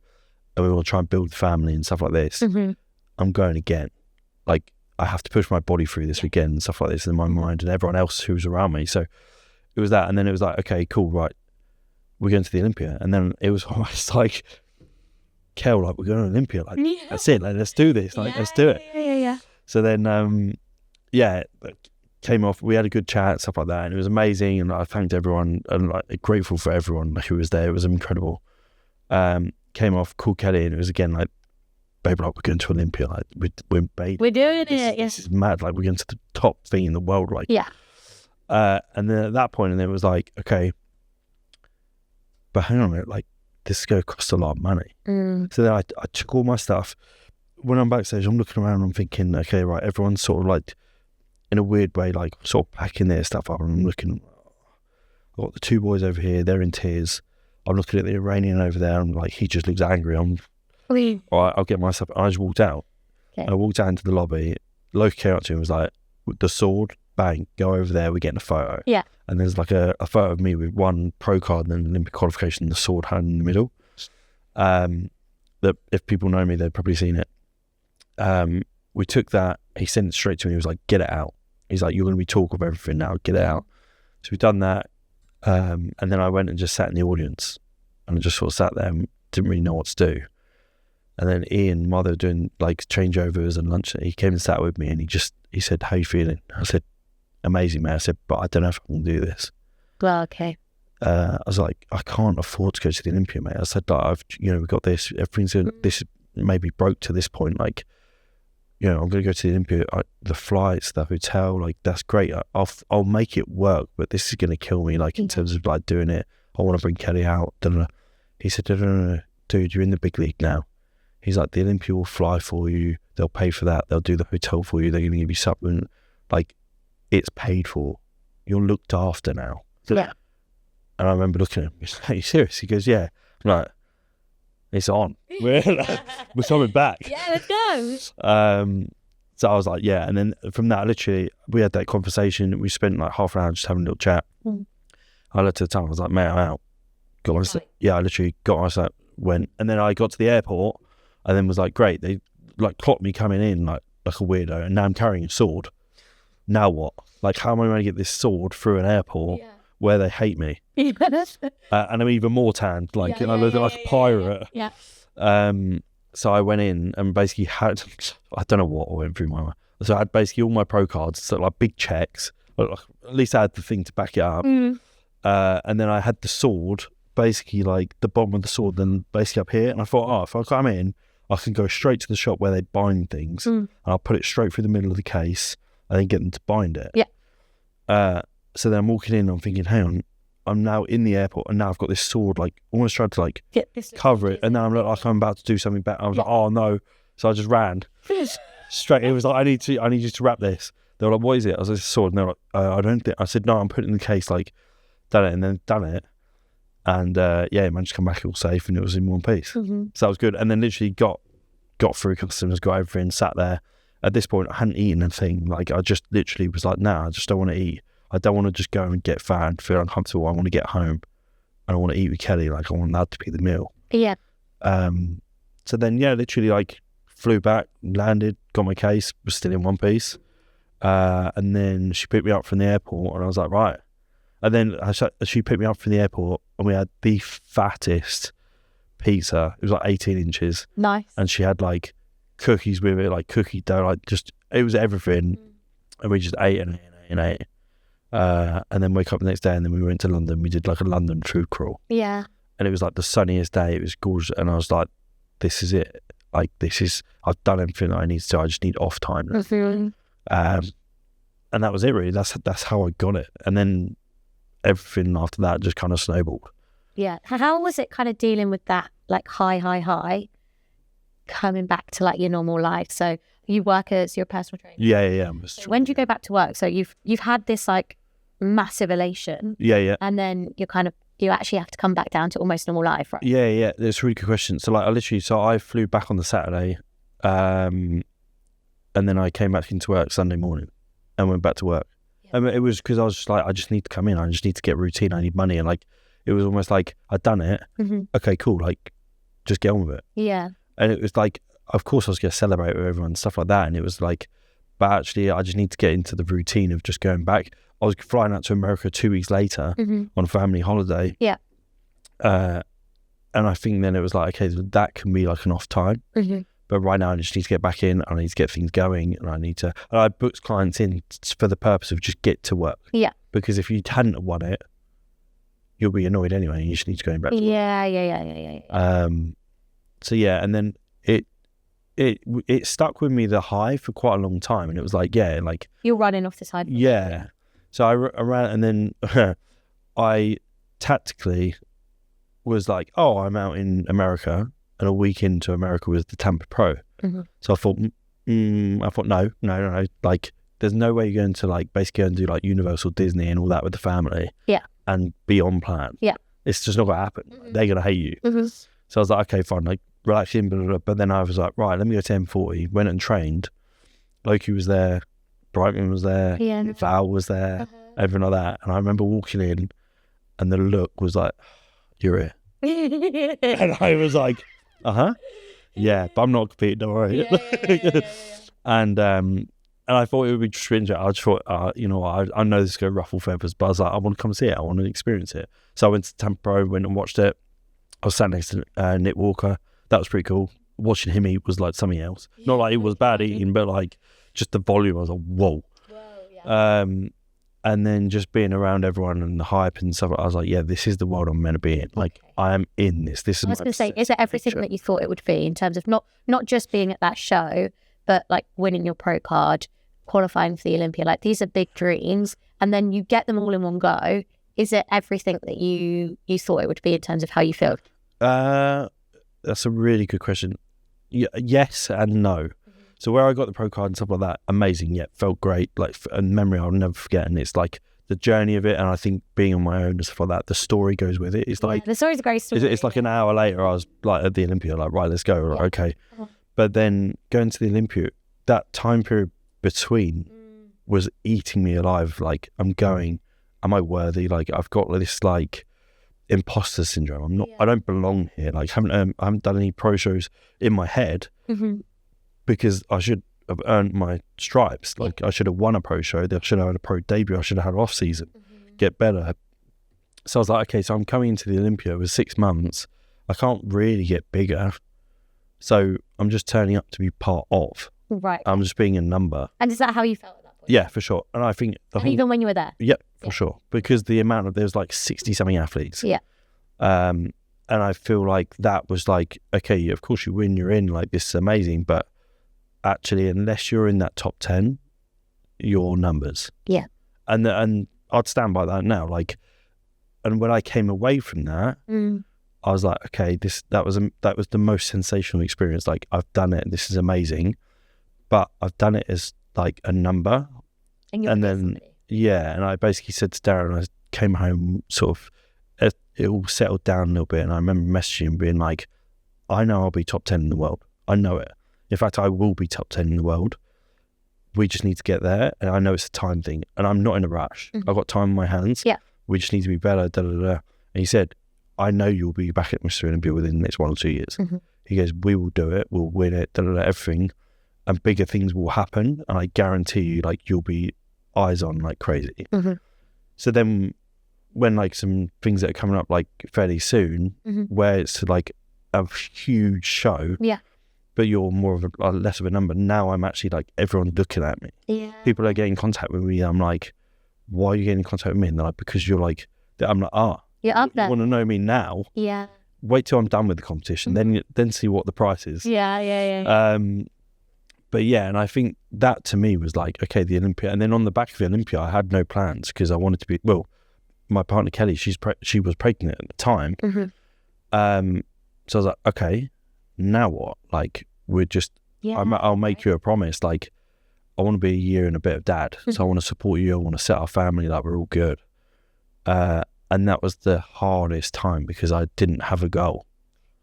and we will try and build family and stuff like this. I'm going again. Like, I have to push my body through this again and stuff like this in my mind and everyone else who was around me. So it was that. And then it was like, okay, cool, right, we're going to the Olympia. And then it was almost like, Kel, like, we're going to Olympia. Like, that's it. Like, let's do this. Like, let's do it. Yeah. So then, came off. We had a good chat, stuff like that. And it was amazing. And I thanked everyone and, like, grateful for everyone who was there. It was incredible. Came off, called Kelly, and it was again like, babe, like, we're going to Olympia. Like, we're doing it. This is mad. Like, we're going to the top thing in the world. Like, yeah. And then at that point, and it was like, okay, but hang on a minute, like, this is going to cost a lot of money. So then I took all my stuff. When I'm backstage, I'm looking around, I'm thinking, okay, right, everyone's sort of like, in a weird way, like, sort of packing their stuff up. And I'm looking, I've got the 2 boys over here, they're in tears. I'm looking at the Iranian over there, and like, he just looks angry. I'm, all right, I'll get my stuff. I just walked out. Okay. I walked out into the lobby. Loki came up to him and was like, the sword, bang, go over there, we're getting a photo. Yeah. And there's like a photo of me with 1 pro card and an Olympic qualification, the sword hand in the middle. That if people know me, they've probably seen it. We took that, he sent it straight to me, he was like, get it out. He's like, you're going to be talk of everything now, get it out. So we've done that. And then I went and just sat in the audience, and I just sort of sat there and didn't really know what to do. And then Ian, while they were doing like changeovers and lunch, he came and sat with me, and he said, how you feeling? I said, amazing, man. I said, but I don't know if I can do this. Well, okay. I was like, I can't afford to go to the Olympia, mate. I said, like, we've got this, everything's this maybe broke to this point. Like, I'm going to go to the Olympia, the flights, the hotel, like, that's great. I'll make it work, but this is going to kill me, like, in terms of like doing it. I want to bring Kelly out. He said, no, dude, you're in the big league now. He's like, the Olympia will fly for you. They'll pay for that. They'll do the hotel for you. They're going to give you supplement. Like, it's paid for. You're looked after now. Yeah. And I remember looking at him, he's like, are you serious? He goes, yeah. I'm like, it's on. We're coming back. Yeah, let's go. So I was like, yeah. And then from that, literally, we had that conversation. We spent like half an hour just having a little chat. I looked at the time. I was like, mate, I'm out. Got my, yeah, I literally got myself, went. And then I got to the airport, and then was like, great. They like clocked me coming in like a weirdo, and now I'm carrying a sword. Now what? Like, how am I going to get this sword through an airport where they hate me? And I'm even more tanned, like, I look like a pirate. Yeah. So I went in and basically had, I don't know what went through my mind. So I had basically all my pro cards, so like big checks. at least I had the thing to back it up. And then I had the sword, basically like the bottom of the sword, then basically up here. And I thought, if I come in, I can go straight to the shop where they bind things, and I'll put it straight through the middle of the case and then get them to bind it. Yeah. So then I'm walking in, I'm thinking, hang on, I'm now in the airport, and now I've got this sword, like almost tried to like cover it, and now I'm like I'm about to do something better. I was like, oh no. So I just ran straight. It was like, I need you to wrap this. They were like, what is it? I was like, it's a sword. And they were like, I don't think. I said, no, I'm putting it in the case, like, done it, and then done it. And it managed to come back all safe, and it was in one piece. So that was good. And then literally got through customs, got everything, sat there. At this point, I hadn't eaten a thing. Like, I just literally was like, I just don't want to eat. I don't want to just go and get fat and feel uncomfortable. I want to get home, and I want to eat with Kelly. Like, I want that to be the meal. Yeah. So then, literally, like, flew back, landed, got my case, was still in one piece. And then she picked me up from the airport, and I was like, right. And then she picked me up from the airport, and we had the fattest pizza. It was like 18 inches. Nice. And she had like cookies with it, like cookie dough, like just, it was everything. And we just ate and ate and ate. And then wake up the next day, and then we went to London. We did like a London food crawl. Yeah. And it was like the sunniest day. It was gorgeous. And I was like, this is it. Like, I've done everything I need to. I just need off time. And that was it, really. That's how I got it. And then everything after that just kind of snowballed. Yeah. How was it kind of dealing with that, like high, coming back to like your normal life? So you work as your personal trainer. Yeah. So when do you go back to work? So you've had this like massive elation. Yeah. And then you actually have to come back down to almost normal life, right? Yeah. That's a really good question. So like, I flew back on the Saturday, and then I came back into work Sunday morning and went back to work. Yeah. It was because I was just like, I just need to come in. I just need to get routine. I need money. And like, it was almost like I'd done it. Okay, cool. Like, just get on with it. Yeah. And it was like, of course I was going to celebrate with everyone and stuff like that. And it was like, but actually I just need to get into the routine of just going back. I was flying out to America 2 weeks later on a family holiday. Yeah. And I think then it was like, okay, that can be like an off time. But right now I just need to get back in. I need to get things going, and I booked clients in for the purpose of just get to work. Yeah. Because if you hadn't won it, you'll be annoyed anyway. You just need to go back to work. Yeah. So yeah, and then it stuck with me, the high, for quite a long time. And it was like, like... You're running off the side. Yeah. So I ran, and then I tactically was like, I'm out in America, and a week into America was the Tampa Pro. So I thought, no. Like, there's no way you're going to like basically go and do like Universal, Disney and all that with the family. Yeah. And be on plan. Yeah. It's just not going to happen. They're going to hate you. So I was like, okay, fine, like relax in, blah, blah, blah. But then I was like, right, let me go to M40. Went and trained. Loki was there. Brightman was there. Val was there. Everything like that. And I remember walking in, and the look was like, you're here. And I was like, yeah, but I'm not competing, don't worry. And I thought it would be stringent. I just thought, I know this is going to ruffle feathers, but I was like, I want to come see it. I want to experience it. So I went to Tampa Pro, went and watched it. I was sat next to Nick Walker. That was pretty cool. Watching him eat was like something else. Not like it was bad eating, but like just the volume. I was like, whoa. And then just being around everyone and the hype and stuff, I was like, yeah, this is the world I'm meant to be in. Like, I am in this. This is. I was going to say, is it everything that you thought it would be in terms of not just being at that show, but like winning your pro card, qualifying for the Olympia? Like, these are big dreams, and then you get them all in one go. Is it everything that you thought it would be in terms of how you feel? That's a really good question. Yes and no. So where I got the pro card and stuff like that, amazing. Yeah, felt great. Like, a memory I'll never forget. And it's like the journey of it. And I think being on my own and stuff like that, the story goes with it. It's like, the story's a great story. It's like an hour later, I was like at the Olympia, like, right, let's go. Like, okay. But then going to the Olympia, that time period between was eating me alive. Like, I'm going, am I worthy? Like, I've got this like imposter syndrome. I'm not, I don't belong here. Like, I haven't done any pro shows in my head. Because I should have earned my stripes. Like, I should have won a pro show. I should have had a pro debut. I should have had an off season, get better. So I was like, okay, so I'm coming into the Olympia with 6 months. I can't really get bigger. So I'm just turning up to be part of. Right. I'm just being a number. And is that how you felt at that point? Yeah, for sure. And I think even when you were there. Yep, for sure. Because the amount of, there's like 60 something athletes. Yeah. And I feel like that was like, okay, of course you win, you're in, like this is amazing, but actually unless you're in that top 10, your numbers. Yeah. And I'd stand by that now. Like, and when I came away from that, I was like, okay, that was the most sensational experience. Like, I've done it. This is amazing, but I've done it as like a number. And then, yeah, and I basically said to Darren, I came home, sort of, it all settled down a little bit, and I remember messaging him being like, I know I'll be top 10 in the world. I know it. In fact, I will be top 10 in the world. We just need to get there, and I know it's a time thing, and I'm not in a rush. I've got time on my hands. Yeah. We just need to be better, And he said, I know you'll be back at Mr. Olympia within the next 1 or 2 years. He goes, we will do it, we'll win it, everything, and bigger things will happen, and I guarantee you, like, you'll be eyes on like crazy. So then when like some things that are coming up like fairly soon, where it's like a huge show, but you're more of a less of a number, now I'm actually like, everyone's looking at me. People are getting in contact with me. I'm like, why are you getting in contact with me? And they're like, because you're like, I'm like, you're up there. You want to know me now? Yeah. Wait till I'm done with the competition, then see what the price is. But yeah, and I think that to me was like, okay, the Olympia. And then on the back of the Olympia, I had no plans because I wanted to be, well, my partner Kelly, she was pregnant at the time. So I was like, okay, now what? Like, we're just, I'll make you a promise. Like, I want to be a year and a bit of dad. So I want to support you. I want to set our family like we're all good. And that was the hardest time because I didn't have a goal.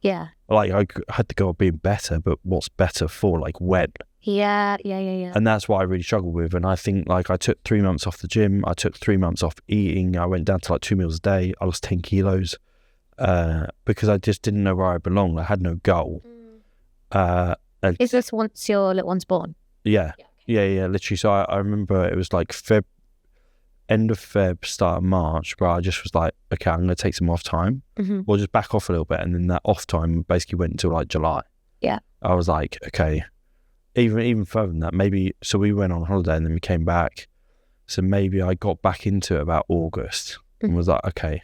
Yeah. Like, I had the goal of being better, but what's better for, like, when? Yeah. And that's what I really struggled with. And I think, like, I took 3 months off the gym. I took 3 months off eating. I went down to, like, 2 meals a day. I lost 10 kilos because I just didn't know where I belonged. I had no goal. Is this once your little one's born? Yeah, literally. So I remember it was, like, end of Feb, start of March, where I just was like, okay, I'm going to take some off time. We'll just back off a little bit. And then that off time basically went until like July. Yeah. I was like, okay, even further than that, maybe. So we went on holiday and then we came back. So maybe I got back into it about August and was like, okay,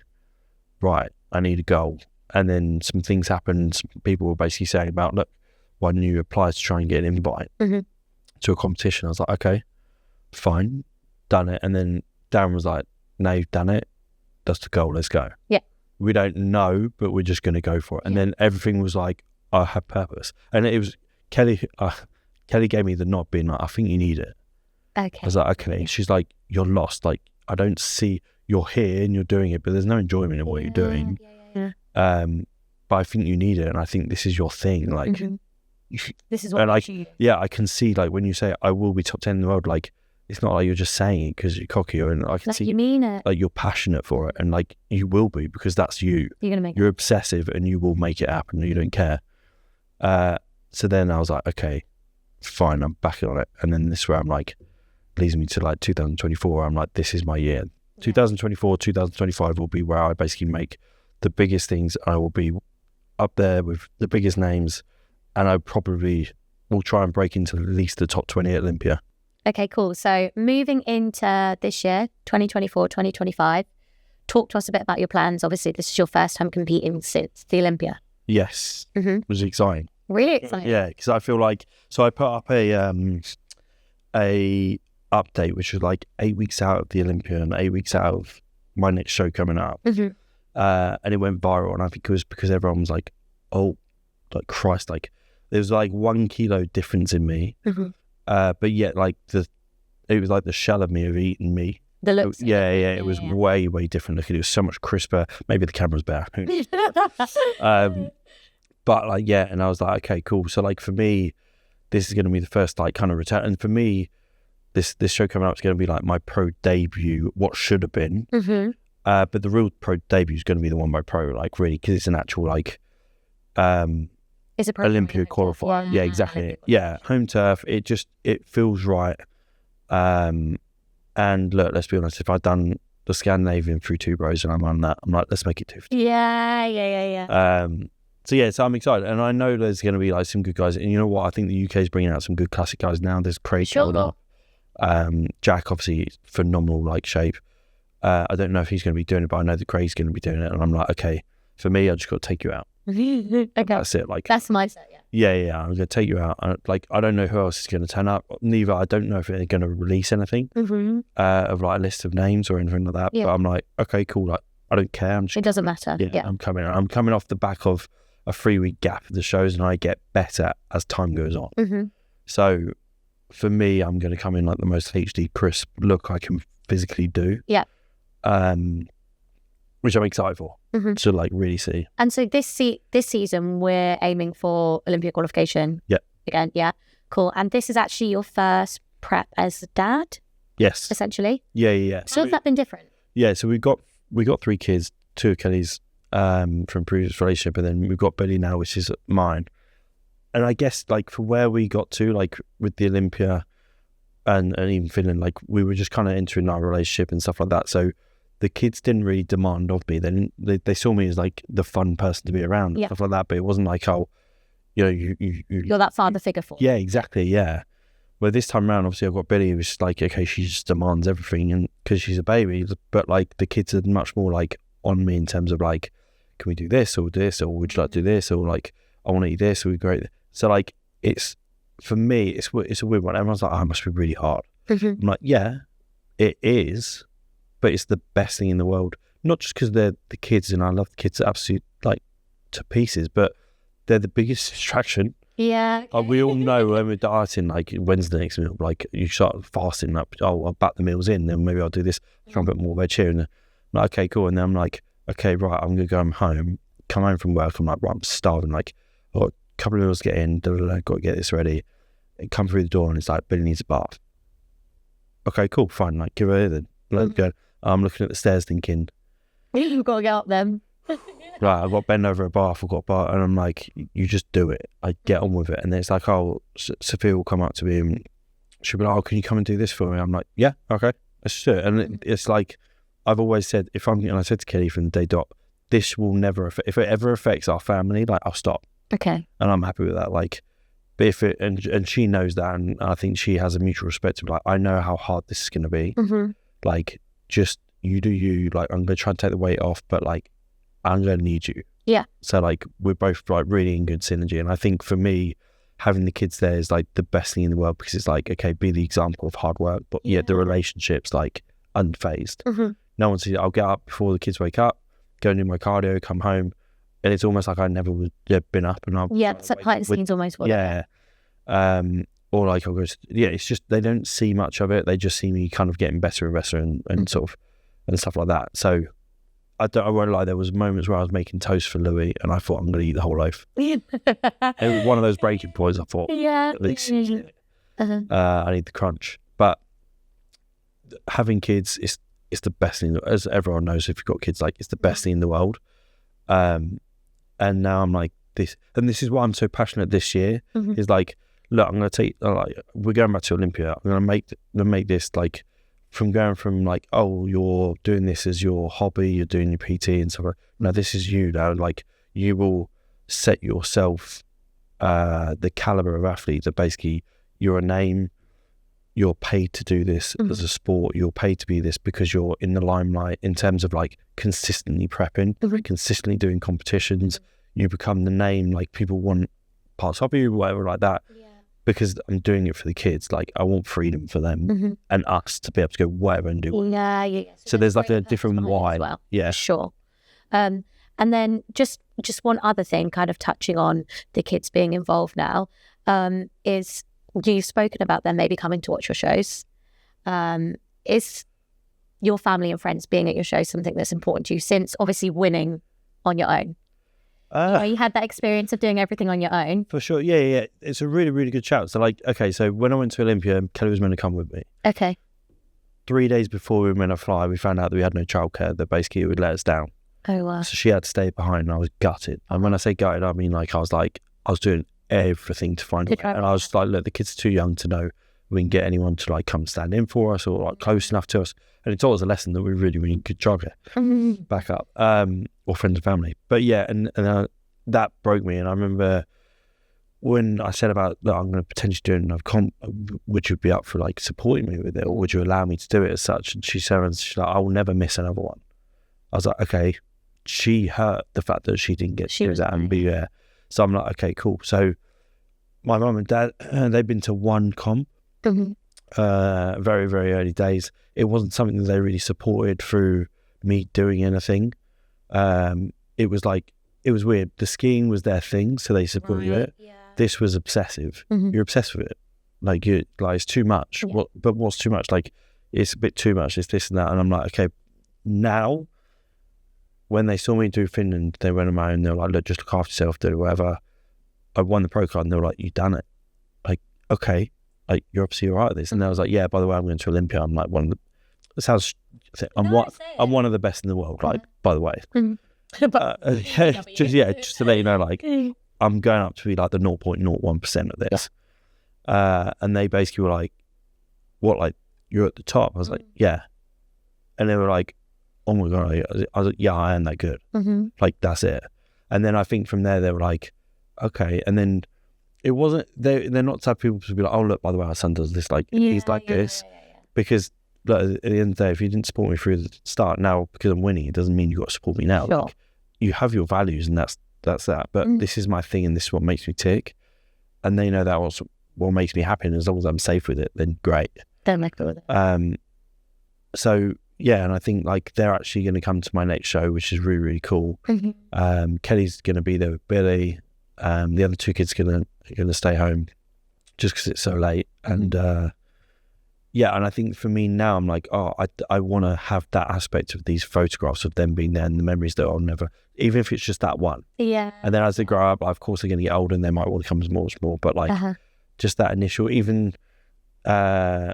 right, I need a goal. And then some things happened. Some people were basically saying about, look, why didn't you apply to try and get an invite to a competition? I was like, okay, fine, done it. And then Darren was like, now you've done it, that's the goal, let's go. Yeah. We don't know, but we're just going to go for it. And then everything was like, I have purpose. And it was Kelly gave me the nod being like, I think you need it. Okay. I was like, okay. She's like, you're lost. Like, I don't see, you're here and you're doing it, but there's no enjoyment in what you're doing. But I think you need it. And I think this is your thing. Like, this is what you yeah, I can see, like, when you say I will be top 10 in the world, like, it's not like you're just saying it because you're cocky, and I can see you mean it. Like, you're passionate for it, and like you will be because that's you. You're obsessive, and you will make it happen. You don't care. So then I was like, okay, fine, I'm back on it. And then this is where I'm like, leads me to like 2024. I'm like, this is my year. 2024, 2025 will be where I basically make the biggest things. I will be up there with the biggest names, and I probably will try and break into at least the top 20 at Olympia. Okay, cool. So moving into this year, 2024, 2025, talk to us a bit about your plans. Obviously, this is your first time competing since the Olympia. Yes. It was exciting. Really exciting. Yeah, because I feel like, so I put up a update, which was like 8 weeks out of the Olympia and 8 weeks out of my next show coming up. And it went viral. And I think it was because everyone was like, oh, like Christ, like there was like 1 kilo difference in me. But yet, like it was like the shell of me of eating me. The looks. It was way different looking. It was so much crisper. Maybe the camera's better. But like, yeah, and I was like, okay, cool. So like for me, this is going to be the first like kind of return. And for me, this show coming up is going to be like my pro debut, what should have been. But the real pro debut is going to be the one by pro, like really, because it's an actual like it's a Olympia qualifier. Yeah, exactly. Yeah, home turf. It feels right. And look, let's be honest. If I'd done the Scandinavian through 2 bros and I'm on that, I'm like, let's make it 250. Yeah. So I'm excited, and I know there's going to be like some good guys. And you know what? I think the UK is bringing out some good classic guys now. There's Craig coming up. Jack, obviously, phenomenal like shape. I don't know if he's going to be doing it, but I know that Craig's going to be doing it. And I'm like, okay, for me, I just got to take you out. Okay. That's it. Like, that's my set, yeah. I'm going to take you out. I don't know who else is going to turn up. Neither. I don't know if they're going to release anything of like a list of names or anything like that. Yeah. But I'm like, okay, cool. Like, I don't care. I'm just it doesn't matter. yeah. I'm coming off the back of a 3-week gap of the shows, and I get better as time goes on. So for me, I'm going to come in like the most HD crisp look I can physically do. Yeah. Which I'm excited for to like really see. And so this season, we're aiming for Olympia qualification. Yeah. Again, yeah. Cool. And this is actually your first prep as a dad? Yes. Essentially? Yeah. So has that been different? Yeah, so we got 3 kids, 2 of Kelly's from previous relationship, and then we've got Billy now, which is mine. And I guess like for where we got to, like with the Olympia and even Finland, like we were just kind of entering our relationship and stuff like that. So the kids didn't really demand of me. They saw me as like the fun person to be around and stuff like that. But it wasn't like, oh, you know, you're that father figure for. Yeah, exactly. Yeah. Well, this time around, obviously, I've got Billy, who's like, okay, she just demands everything, and because she's a baby. But like the kids are much more like on me in terms of like, can we do this or would you like to do this, or like I want to eat this, or we great. So like it's for me, it's a weird one. Everyone's like, oh, it must be really hard. I'm like, yeah, it is. But it's the best thing in the world. Not just because they're the kids, and I love the kids absolutely like to pieces, but they're the biggest distraction. Yeah. Okay. We all know when we're dieting, like when's the next meal? Like you start fasting, like, oh, I'll back the meals in, then maybe I'll do this, try and put more veg here. And I'm like, okay, cool. And then I'm like, okay, right, I'm going to go home, come home from work. I'm like, right, I'm starving. Like, oh, a couple of meals to get in, got to get this ready. And come through the door, and it's like, Billy needs a bath. Okay, cool, fine. Like, give her here then. Let's go. I'm looking at the stairs thinking, you've got to get up them. Right, I've got to bend over a bath, I've got a bath, and I'm like, you just do it. I get on with it. And then it's like, oh, Sophia will come up to me and she'll be like, oh, can you come and do this for me? I'm like, yeah, okay, let's do it. And it's like, I've always said, and I said to Kelly from the day dot, this will never affect, if it ever affects our family, like I'll stop. Okay. And I'm happy with that. Like, but if it, and she knows that, and I think she has a mutual respect of like, I know how hard this is going to be. Like, just you do you, like I'm going to try and take the weight off, but like I'm going to need you. Yeah. So like we're both like really in good synergy, and I think for me having the kids there is like the best thing in the world, because it's like, okay, be the example of hard work, but yet the relationship's like unfazed. No one sees it. I'll get up before the kids wake up, go and do my cardio, come home, and it's almost like I never would have been up. And I'll it's like behind the scenes almost. Or like I'll go, it's just they don't see much of it. They just see me kind of getting better and better and sort of and stuff like that. So I won't lie, there was moments where I was making toast for Louis and I thought I'm going to eat the whole loaf. It was one of those breaking points. I thought, at least I need the crunch. But having kids is the best thing, as everyone knows. If you've got kids, like it's the best thing in the world. And now I'm like this, and this is why I'm so passionate this year. Is like, look, I'm going to take, we're going back to Olympia. I'm going to make this like, from going from like, oh, you're doing this as your hobby, you're doing your PT and stuff. No, this is you now. Like, you will set yourself the caliber of athlete that basically you're a name, you're paid to do this as a sport, you're paid to be this because you're in the limelight in terms of like consistently prepping, consistently doing competitions. You become the name, like people want parts of you, whatever like that. Because I'm doing it for the kids. Like, I want freedom for them and us to be able to go whatever and do whatever. So there's like a different why. Well. Yeah. Sure. And then just one other thing, kind of touching on the kids being involved now, is you've spoken about them maybe coming to watch your shows. Is your family and friends being at your shows something that's important to you since obviously winning on your own? You had that experience of doing everything on your own. For sure, yeah. It's a really, really good shout. So like, okay, so when I went to Olympia, Kelly was meant to come with me. Okay. 3 days before we were meant to fly, we found out that we had no childcare, that basically it would let us down. Oh, wow. So she had to stay behind, and I was gutted. And when I say gutted, I mean like I was doing everything to find it. And I was like, look, the kids are too young to know we can get anyone to like come stand in for us or like close enough to us. And it taught us a lesson that we really, really good childcare back up, or friends and family. But yeah, and that broke me. And I remember when I said about that I'm going to potentially do another comp, would you be up for like supporting me with it, or would you allow me to do it as such? And she's like, I will never miss another one. I was like, okay. She hurt the fact that she didn't get to do that and be there. So I'm like, okay, cool. So my mum and dad, they've been to one comp, very, very early days. It wasn't something that they really supported through me doing anything. It was weird. The skiing was their thing, so they supported it. Yeah. This was obsessive. You're obsessed with it. Like it's too much. Yeah. But what's too much? Like, it's a bit too much. It's this and that. And I'm like, okay, now, when they saw me do Finland, they went on my own. They were like, look, just look after yourself, do whatever. I won the pro card, and they were like, you've done it. Like, okay, like you're obviously all right at this. And I was like, yeah, by the way, I'm going to Olympia. I'm like one of the. It sounds. I'm one of the best in the world. Like, by the way. Just to let you know, like, I'm going up to be like the 0.01% of this. And they basically were like, what, like, you're at the top? I was like, yeah. And they were like, oh my God. I was like, yeah, I am that good. Like, that's it. And then I think from there, they were like, okay. And then it wasn't, they're not the type of people to be like, oh, look, by the way, our son does this. Like, he's like this. Because look, at the end of the day, if you didn't support me through the start, now because I'm winning, it doesn't mean you've got to support me now. Sure. Like, you have your values, and that's that. But this is my thing, and this is what makes me tick. And they know that what makes me happy, and as long as I'm safe with it, then great. Then they're cool with it. So yeah, and I think like they're actually going to come to my next show, which is really, really cool. Kelly's going to be there with Billy. The other two kids are going to stay home just because it's so late. And yeah, and I think for me now, I'm like, oh, I want to have that aspect of these photographs of them being there and the memories that I'll never, even if it's just that one. Yeah. And then as they grow up, of course, they're going to get older and they might want to come as more and more. But like, just that initial, even we're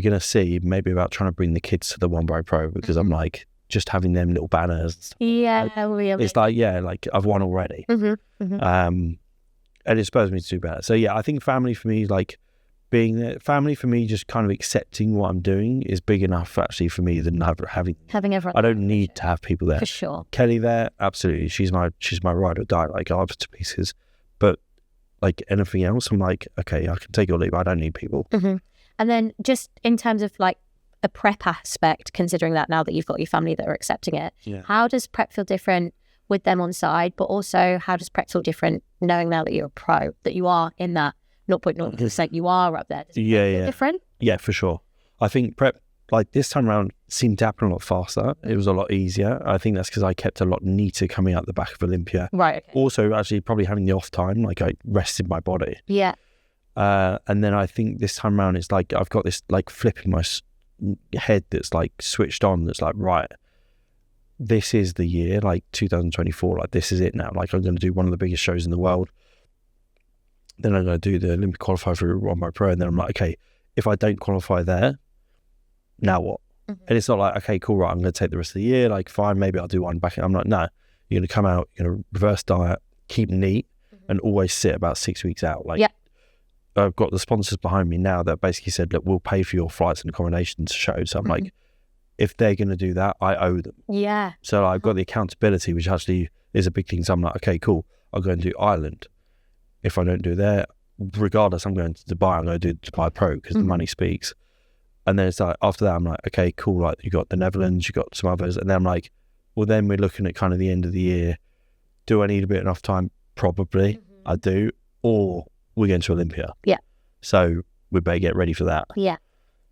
going to see maybe about trying to bring the kids to the One by Pro, because I'm like, just having them little banners. Yeah. It's like, yeah, like I've won already. And it spurs me to do better. So yeah, I think family for me, like, being there, family for me, just kind of accepting what I'm doing is big enough actually for me than having everyone. I don't need to have people there. For sure. Kelly there, absolutely. She's my ride or die. Like, I love her to pieces. But like anything else, I'm like, okay, I can take or leave. I don't need people. And then just in terms of like a prep aspect, considering that now that you've got your family that are accepting it, how does prep feel different with them on side? But also, how does prep feel different knowing now that you're a pro, that you are in that 0.0%, you are up there? Does it feel different? Yeah, for sure. I think prep, like this time around, seemed to happen a lot faster. It was a lot easier. I think that's because I kept a lot neater coming out the back of Olympia. Right. Okay. Also, actually, probably having the off time, like I rested my body. Yeah. And then I think this time around, it's like I've got this like flip in my head that's like switched on. That's like, right, this is the year, like 2024. Like, this is it now. Like, I'm going to do one of the biggest shows in the world. Then I'm going to do the Olympic qualifier for One by Pro, and then I'm like, okay, if I don't qualify there, now what? And it's not like, okay, cool, right, I'm going to take the rest of the year, like, fine, maybe I'll do one back. I'm like, no, you're going to come out, you're going to reverse diet, keep neat, and always sit about 6 weeks out. Like, I've got the sponsors behind me now that basically said, look, we'll pay for your flights and accommodation to show. So I'm like, if they're going to do that, I owe them. Yeah. So I've got the accountability, which actually is a big thing. So I'm like, okay, cool, I'll go and do Ireland. If I don't do there, regardless, I'm going to Dubai. I'm going to do Dubai Pro because the money speaks. And then it's like, after that, I'm like, okay, cool. Like, you got the Netherlands, you got some others. And then I'm like, well, then we're looking at kind of the end of the year. Do I need a bit enough time? Probably. I do. Or we're going to Olympia. Yeah. So we better get ready for that. Yeah.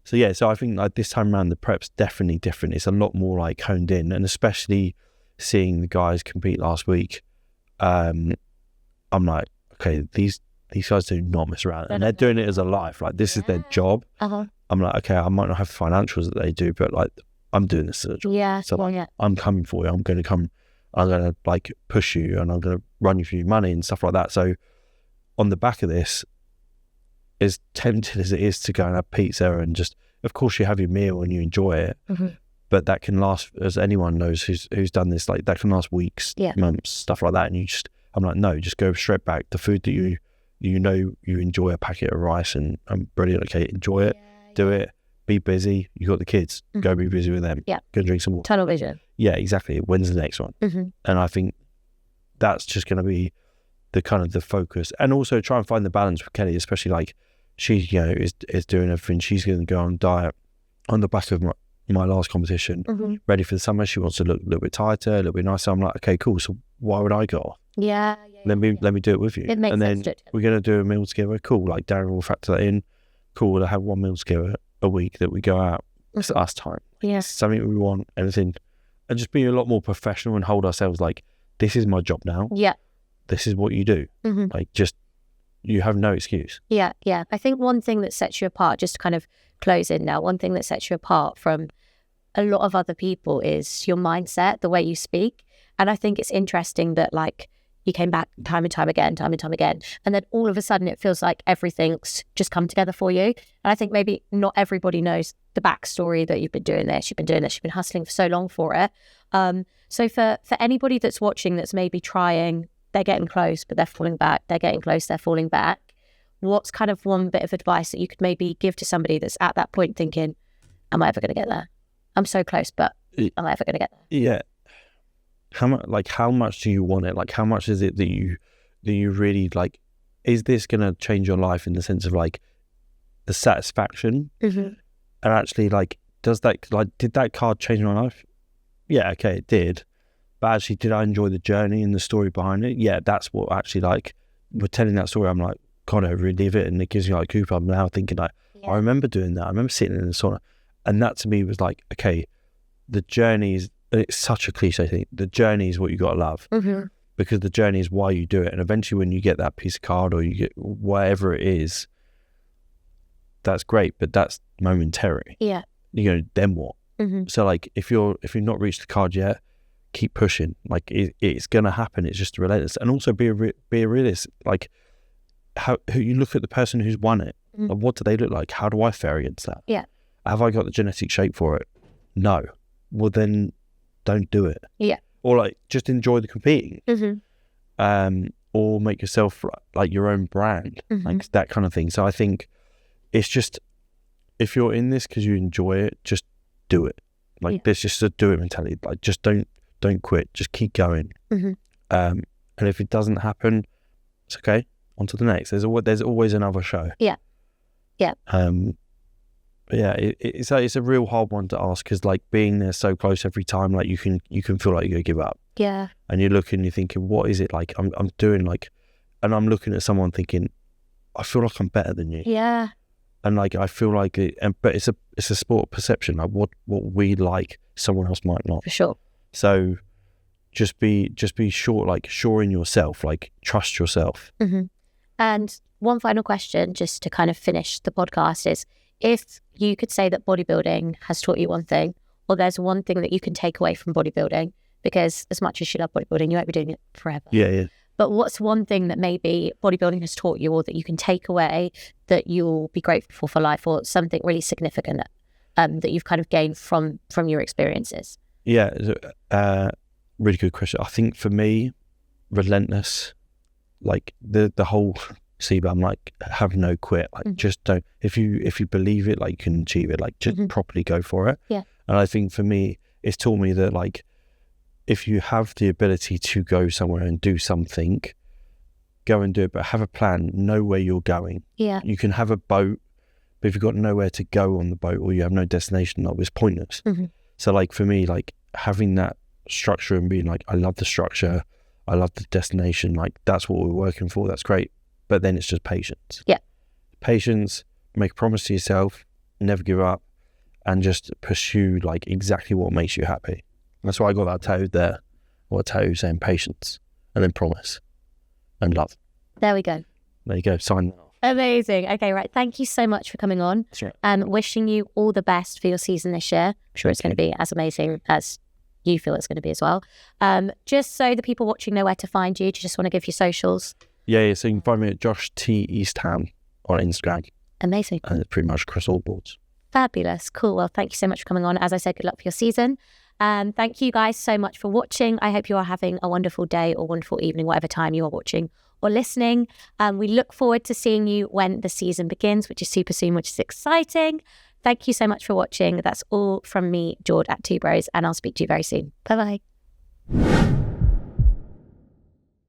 So yeah, so I think like this time around, the prep's definitely different. It's a lot more like honed in, and especially seeing the guys compete last week, I'm like, okay, these guys do not mess around, and they're doing it as a life. Like, this is their job. I'm like, okay, I might not have the financials that they do, but like, I'm doing this as a job. Yeah. So I'm coming for you. I'm going to like push you, and I'm going to run you for your money and stuff like that. So on the back of this, as tempted as it is to go and have pizza and just, of course, you have your meal and you enjoy it, but that can last, as anyone knows who's done this, like, that can last weeks, months, stuff like that. And you just, I'm like, no, just go straight back. The food that you enjoy, a packet of rice, and I'm brilliant. Okay, enjoy it, do it, be busy. You got the kids, go be busy with them. Yeah, go drink some water. Tunnel vision. Yeah, exactly. When's the next one? And I think that's just going to be the kind of the focus, and also try and find the balance with Kelly, especially like she, you know, is doing everything. She's going to go on diet on the back of my last competition, ready for the summer. She wants to look a little bit tighter, a little bit nicer. I'm like, okay, cool. So why would I go off? Let me do it with you. It makes and then sense. we're going to do a meal together. Cool. Like Darren will factor that in. Cool. We'll have one meal together a week that we go out. It's us time. It's something we want, anything, and just be a lot more professional and hold ourselves like, this is my job now. This is what you do. Like, just, you have no excuse. I think one thing that sets you apart, just to kind of close in now, one thing that sets you apart from a lot of other people is your mindset, the way you speak. And I think it's interesting that like you came back time and time again, and then all of a sudden it feels like everything's just come together for you. And I think maybe not everybody knows the backstory that you've been doing this, you've been hustling for so long for it. So for anybody that's watching that's maybe trying, they're getting close, but they're falling back, they're getting close, they're falling back, what's kind of one bit of advice that you could maybe give to somebody that's at that point thinking, am I ever going to get there? I'm so close, but am I ever going to get there? Yeah. How much do you want it? Like, how much is it that you really like? Is this going to change your life in the sense of like the satisfaction? And actually, like, did that card change my life? Yeah, okay, it did. But actually, did I enjoy the journey and the story behind it? Yeah, that's what actually, like, we're telling that story. I'm like, God, I relive it, and it gives me like goosebumps. I'm now thinking like, I remember doing that. I remember sitting in the sauna, and that to me was like, okay, the journey is. It's such a cliche thing. The journey is what you got to love, because the journey is why you do it. And eventually, when you get that piece of card or you get whatever it is, that's great, but that's momentary. You know, then what? So like, if you've not reached the card yet, keep pushing. Like it's gonna happen. It's just relentless. And also be a realist. Like, how you look at the person who's won it. Like, what do they look like? How do I fare against that? Have I got the genetic shape for it? No. Well, then don't do it. Or like, just enjoy the competing. Or make yourself like your own brand, like that kind of thing. So I think it's just, if you're in this because you enjoy it, just do it. Like, there's just a do it mentality. Like, just don't quit. Just keep going. And if it doesn't happen, it's okay. On to the next. There's always another show. But yeah, it's a real hard one to ask, because like being there so close every time, like you can feel like you're gonna give up. And you're looking, you're thinking, what is it like? I'm doing like, and I'm looking at someone thinking, I feel like I'm better than you. And like I feel like it, but it's a sport of perception. Like what we like, someone else might not. For sure. So just be sure in yourself. Like, trust yourself. And one final question, just to kind of finish the podcast, is if you could say that bodybuilding has taught you one thing, or there's one thing that you can take away from bodybuilding, because as much as you love bodybuilding, you won't be doing it forever. But what's one thing that maybe bodybuilding has taught you, or that you can take away that you'll be grateful for life, or something really significant that you've kind of gained from your experiences? Really good question. I think for me, relentless, like the whole CBAM, like, have no quit. Like, just don't. If you believe it, like, you can achieve it. Like, just properly go for it. And I think for me, it's taught me that like, if you have the ability to go somewhere and do something, go and do it, but have a plan, know where you're going. You can have a boat, but if you've got nowhere to go on the boat, or you have no destination, that was pointless. So like for me, like having that structure and being like, I love the structure, I love the destination, like that's what we're working for, that's great. But then it's just patience. Patience, make a promise to yourself, never give up, and just pursue like exactly what makes you happy. That's why I got that tattooed there, or a tattoo saying patience, and then promise, and love. There we go. There you go, sign that off. Amazing. Okay, right. Thank you so much for coming on. Sure. Wishing you all the best for your season this year. I'm sure it's going to be as amazing as you feel it's going to be as well. Just so the people watching know where to find you, do you just want to give your socials? Yeah, so you can find me at Josh T Eastham on Instagram. Amazing. And it's pretty much across all boards. Fabulous. Cool. Well, thank you so much for coming on. As I said, good luck for your season. Thank you guys so much for watching. I hope you are having a wonderful day or wonderful evening, whatever time you are watching or listening. We look forward to seeing you when the season begins, which is super soon, which is exciting. Thank you so much for watching. That's all from me, Jord at Two Bros, and I'll speak to you very soon. Bye-bye.